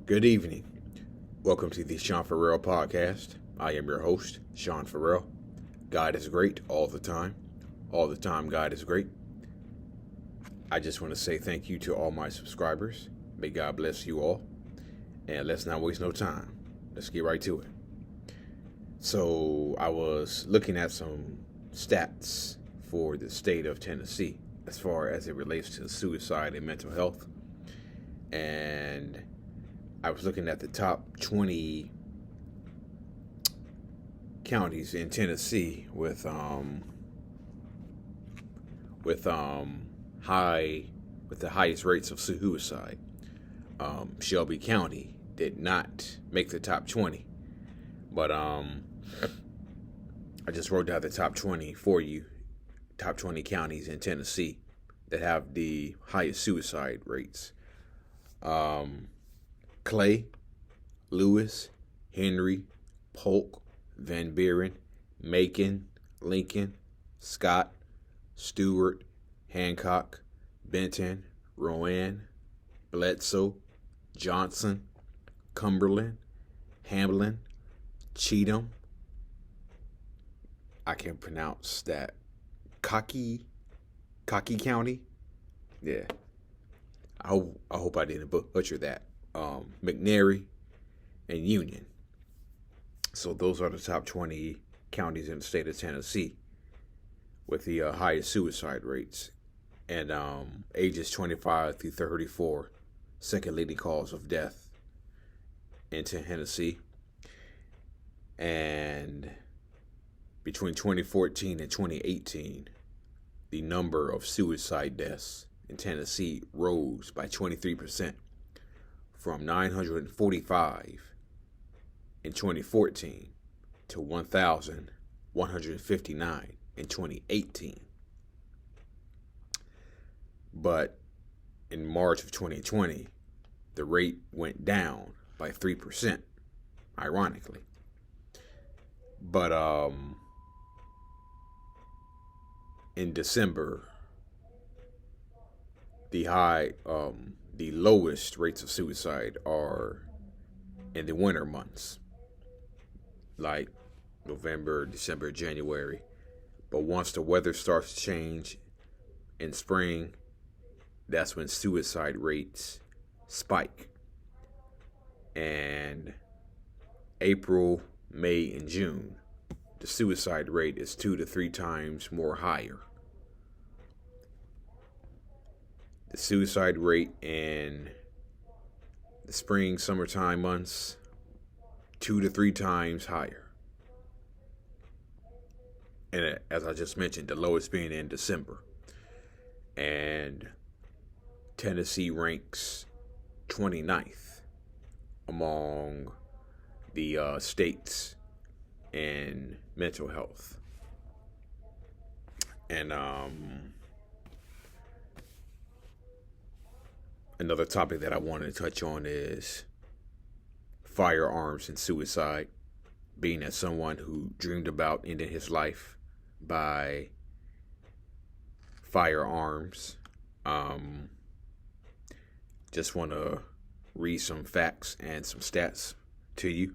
Good evening. Welcome to the Sean Ferrell podcast. I am your host, Sean Ferrell. God is great all the time. All the time, God is great. I just want to say thank you to all my subscribers. May God bless you all. And let's not waste no time. Let's get right to it. So I was looking at some stats for the state of Tennessee as far as it relates to suicide and mental health. And I was looking at the top 20 counties in Tennessee with the highest rates of suicide. Shelby County did not make the top 20, but I just wrote down the top 20 for you. Top 20 counties in Tennessee that have the highest suicide rates. Clay, Lewis, Henry, Polk, Van Buren, Macon, Lincoln, Scott, Stewart, Hancock, Benton, Rowan, Bledsoe, Johnson, Cumberland, Hamlin, Cheatham. I can't pronounce that. Cocky County. Yeah. I hope I didn't butcher that. McNairy, and Union. So those are the top 20 counties in the state of Tennessee with the highest suicide rates. And ages 25 through 34, second leading cause of death in Tennessee. And between 2014 and 2018, the number of suicide deaths in Tennessee rose by 23%. From 945 in 2014 to 1,159 in 2018. But in March of 2020, the rate went down by 3%, ironically. But in December, the lowest rates of suicide are in the winter months, like November, December, January. But once the weather starts to change in spring, that's when suicide rates spike. And April, May, and June, the suicide rate is 2 to 3 times more higher. The suicide rate in the spring, summertime months, 2 to 3 times higher. And as I just mentioned, the lowest being in December. And Tennessee ranks 29th among the states in mental health. And another topic that I wanted to touch on is firearms and suicide. Being as someone who dreamed about ending his life by firearms, just want to read some facts and some stats to you.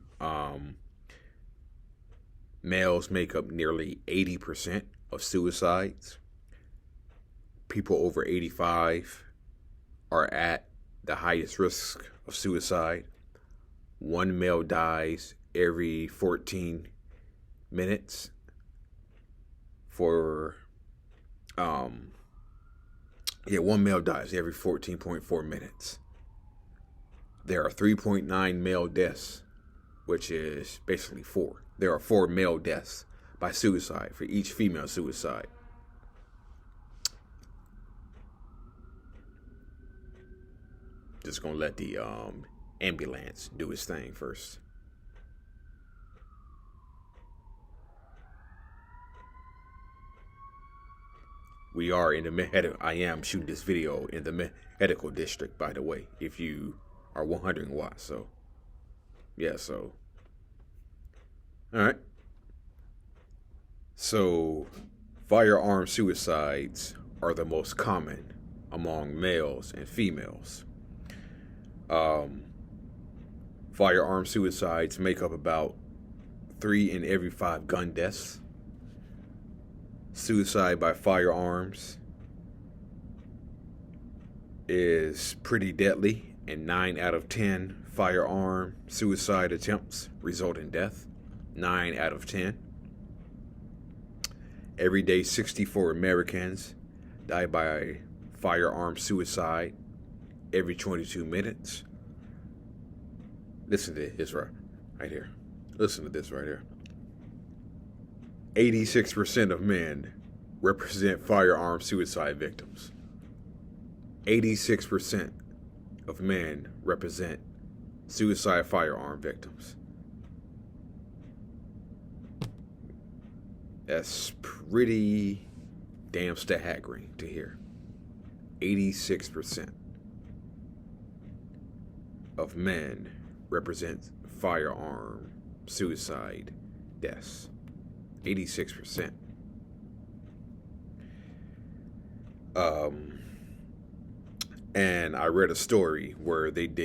Males make up nearly 80% of suicides. People over 85 are at the highest risk of suicide. One male dies every 14 minutes one male dies every 14.4 minutes. There are 3.9 male deaths, which is basically 4. There are 4 male deaths by suicide for each female suicide. Just gonna let the ambulance do its thing first. We are in the I am shooting this video in the medical district, by the way, if you are wondering why. So, yeah, so. All right. So, firearm suicides are the most common among males and females. Firearm suicides make up about 3 in every 5 gun deaths. Suicide by firearms is pretty deadly, and 9 out of 10 firearm suicide attempts result in death. 9 out of 10. Every day, 64 Americans die by firearm suicide every 22 minutes. Listen to this right here. Listen to this right here. 86% of men represent firearm suicide victims. 86% of men represent suicide firearm victims. That's pretty damn staggering to hear. 86% of men represent firearm suicide deaths. 86%. And I read a story where I'm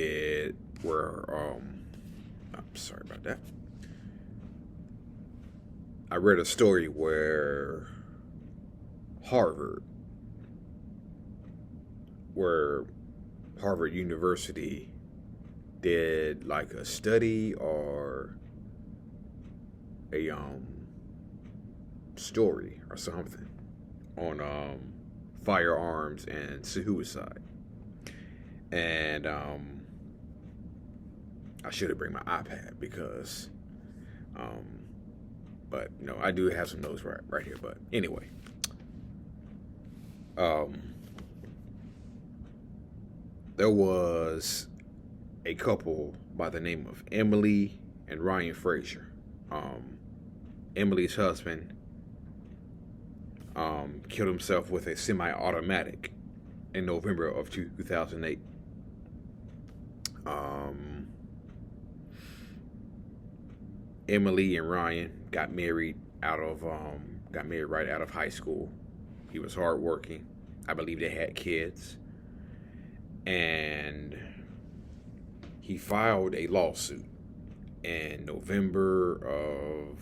sorry about that. I read a story where Harvard University did like a study or a story or something on firearms and suicide. And I should have bring my iPad because but no, I do have some notes right here. But anyway, there was a couple by the name of Emily and Ryan Frazier. Emily's husband killed himself with a semi-automatic in November of 2008. Emily and Ryan got married right out of high school. He was hardworking. I believe they had kids. And he filed a lawsuit in November of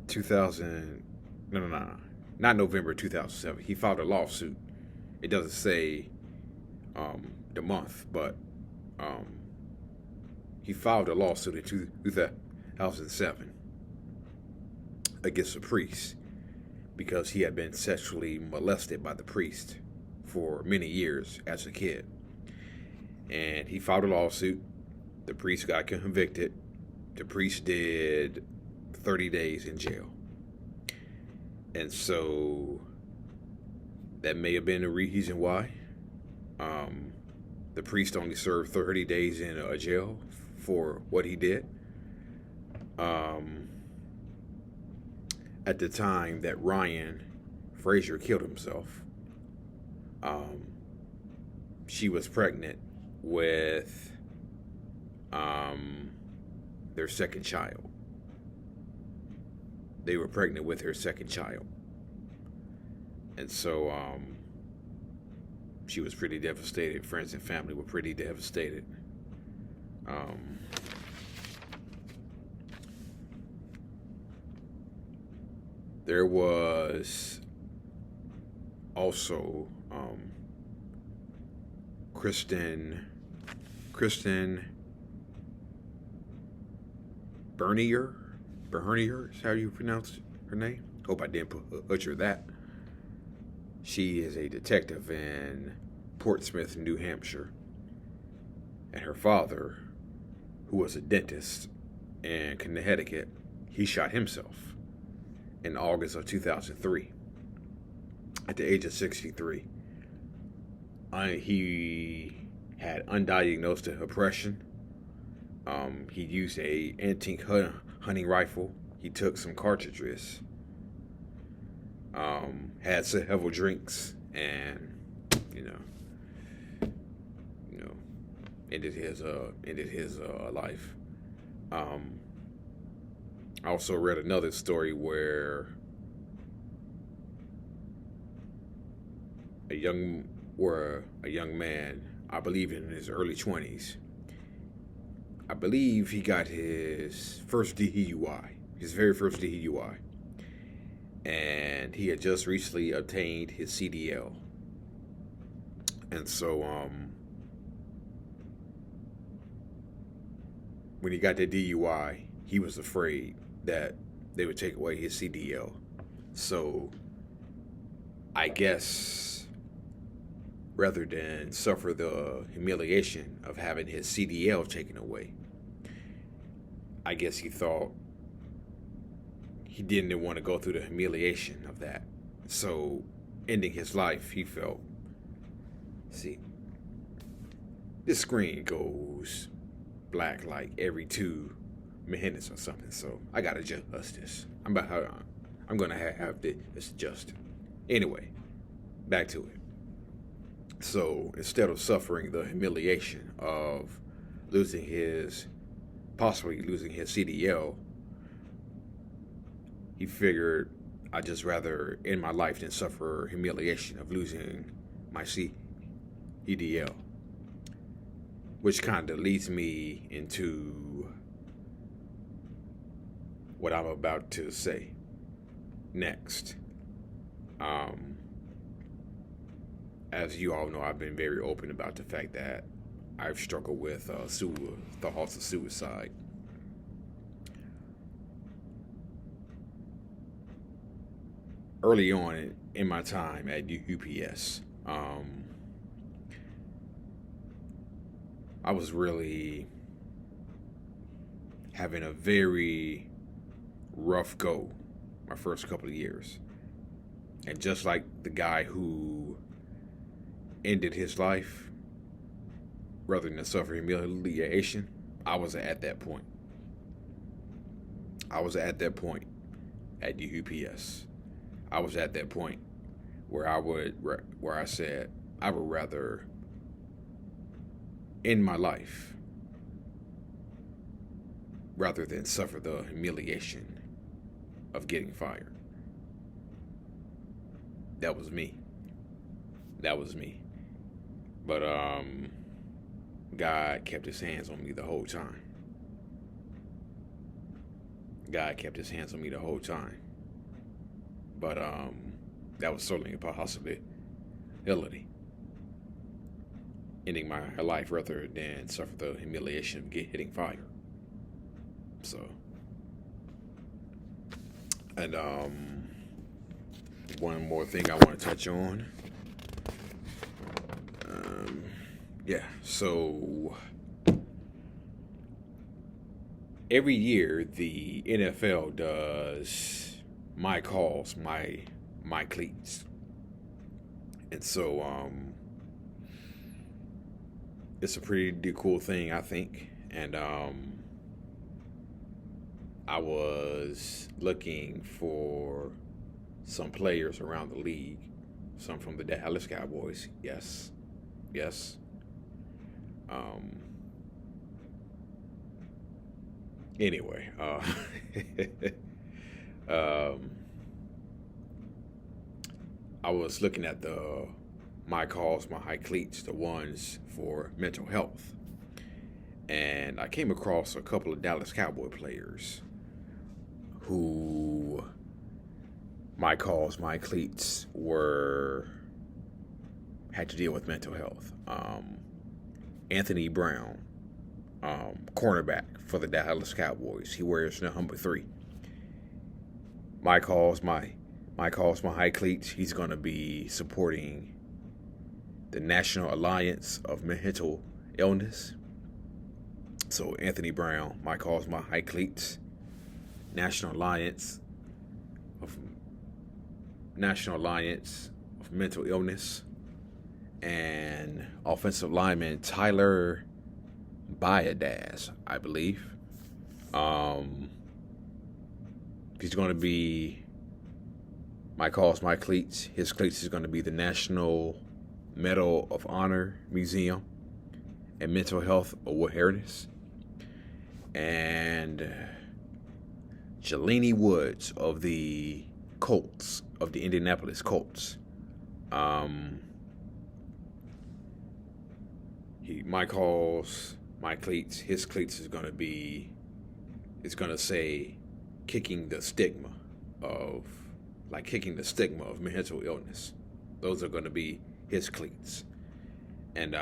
2000. No. Not November 2007. He filed a lawsuit. It doesn't say the month, but he filed a lawsuit in 2007 against a priest because he had been sexually molested by the priest for many years as a kid. And he filed a lawsuit. The priest got convicted. The priest did 30 days in jail. And so that may have been the reason why the priest only served 30 days in a jail for what he did. At the time that Ryan Frazier killed himself, she was pregnant with their second child. They were pregnant with her second child. And so she was pretty devastated. Friends and family were pretty devastated. There was also Kristen Bernier is how you pronounce her name. Hope I didn't butcher that. She is a detective in Portsmouth, New Hampshire. And her father, who was a dentist in Connecticut, he shot himself in August of 2003 at the age of 63. He had undiagnosed depression. He used a antique hunting rifle. He took some cartridges, had several drinks, and ended his life. I also read another story where a young man, I believe in his early 20s. I believe he got his first DUI, his very first DUI. And he had just recently obtained his CDL. And so, when he got the DUI, he was afraid that they would take away his CDL. So, I guess, rather than suffer the humiliation of having his CDL taken away, I guess he thought he didn't want to go through the humiliation of that. So, ending his life, he felt, see, this screen goes black like every 2 minutes or something. So, I got to adjust this. I'm going to have this adjusted. Anyway, back to it. So, instead of suffering the humiliation of possibly losing his CDL, he figured I'd just rather end my life than suffer humiliation of losing my CDL. Which kind of leads me into what I'm about to say next. As you all know, I've been very open about the fact that I've struggled with thoughts of suicide. Early on in my time at UPS, I was really having a very rough go my first couple of years. And just like the guy who ended his life rather than suffer humiliation, I was at that point. I was at that point at UPS. I was at that point where I said I would rather end my life rather than suffer the humiliation of getting fired. That was me. But God kept his hands on me the whole time. But that was certainly a possibility. Ending my life rather than suffer the humiliation of getting fired. So, and one more thing I want to touch on. So every year the NFL does my calls, my cleats. And so it's a pretty cool thing, I think. And I was looking for some players around the league, some from the Dallas Cowboys. Yes. Anyway, I was looking at my calls, my high cleats, the ones for mental health. And I came across a couple of Dallas Cowboy players who my calls, my cleats had to deal with mental health. Anthony Brown, cornerback for the Dallas Cowboys. He wears number 3. My calls, my high cleats. He's going to be supporting the National Alliance of Mental Illness. So Anthony Brown, my calls, my high cleats. National Alliance of Mental Illness. And offensive lineman Tyler Biadasz, I believe. He's going to be my calls, my cleats. His cleats is going to be the National Medal of Honor Museum and Mental Health Awareness. And Jelani Woods of the Colts, of the Indianapolis Colts. His cleats is going to be the National Medal of Honor Museum and Mental Health Awareness. And Jelani Woods of the Colts, of the Indianapolis Colts. His cleats is going to be the National Medal of Honor Museum and Mental Health Awareness. And Jelani Woods of the Colts, of the Indianapolis Colts. My calls, my cleats, his cleats is gonna say kicking the stigma of mental illness. Those are gonna be his cleats. And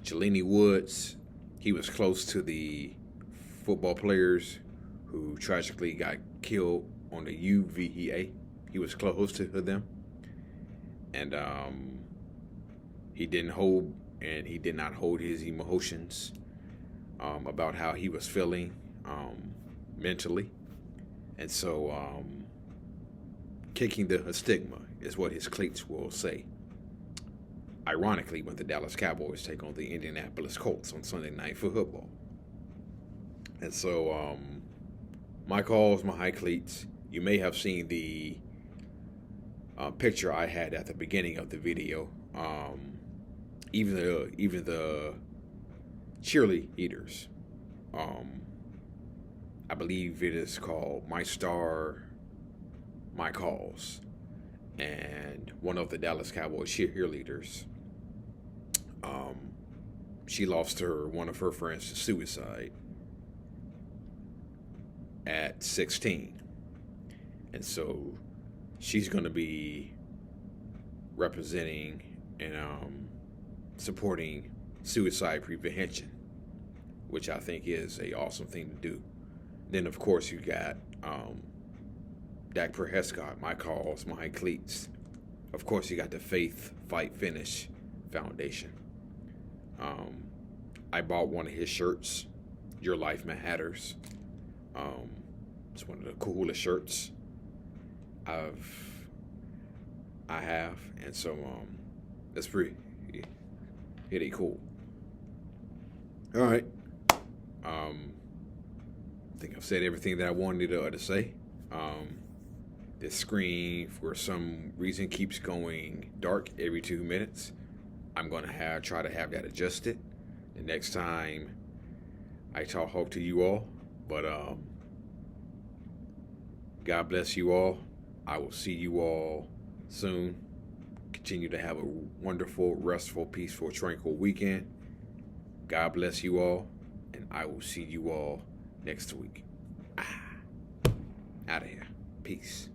Jelani Woods, he was close to the football players who tragically got killed on the UVA. He was close to them. And he did not hold his emotions about how he was feeling mentally. And so kicking the stigma is what his cleats will say. Ironically, when the Dallas Cowboys take on the Indianapolis Colts on Sunday Night Football. And so my calls, my high cleats, you may have seen the picture I had at the beginning of the video. Even the cheerleaders, I believe it is called My Star, My Calls, and one of the Dallas Cowboys cheerleaders, she lost one of her friends to suicide at 16, and so she's going to be representing and supporting suicide prevention, which I think is an awesome thing to do. Then, of course, you got Dak Prescott, my calls, my cleats. Of course, you got the Faith Fight Finish Foundation. I bought one of his shirts, Your Life Matters. It's one of the coolest shirts I have, and so it's pretty cool. All right. I think I've said everything that I wanted to say. This screen, for some reason, keeps going dark every 2 minutes. I'm going to try to have that adjusted the next time I talk to you all. But God bless you all. I will see you all soon. Continue to have a wonderful, restful, peaceful, tranquil weekend. God bless you all, and I will see you all next week. Out of here. Peace.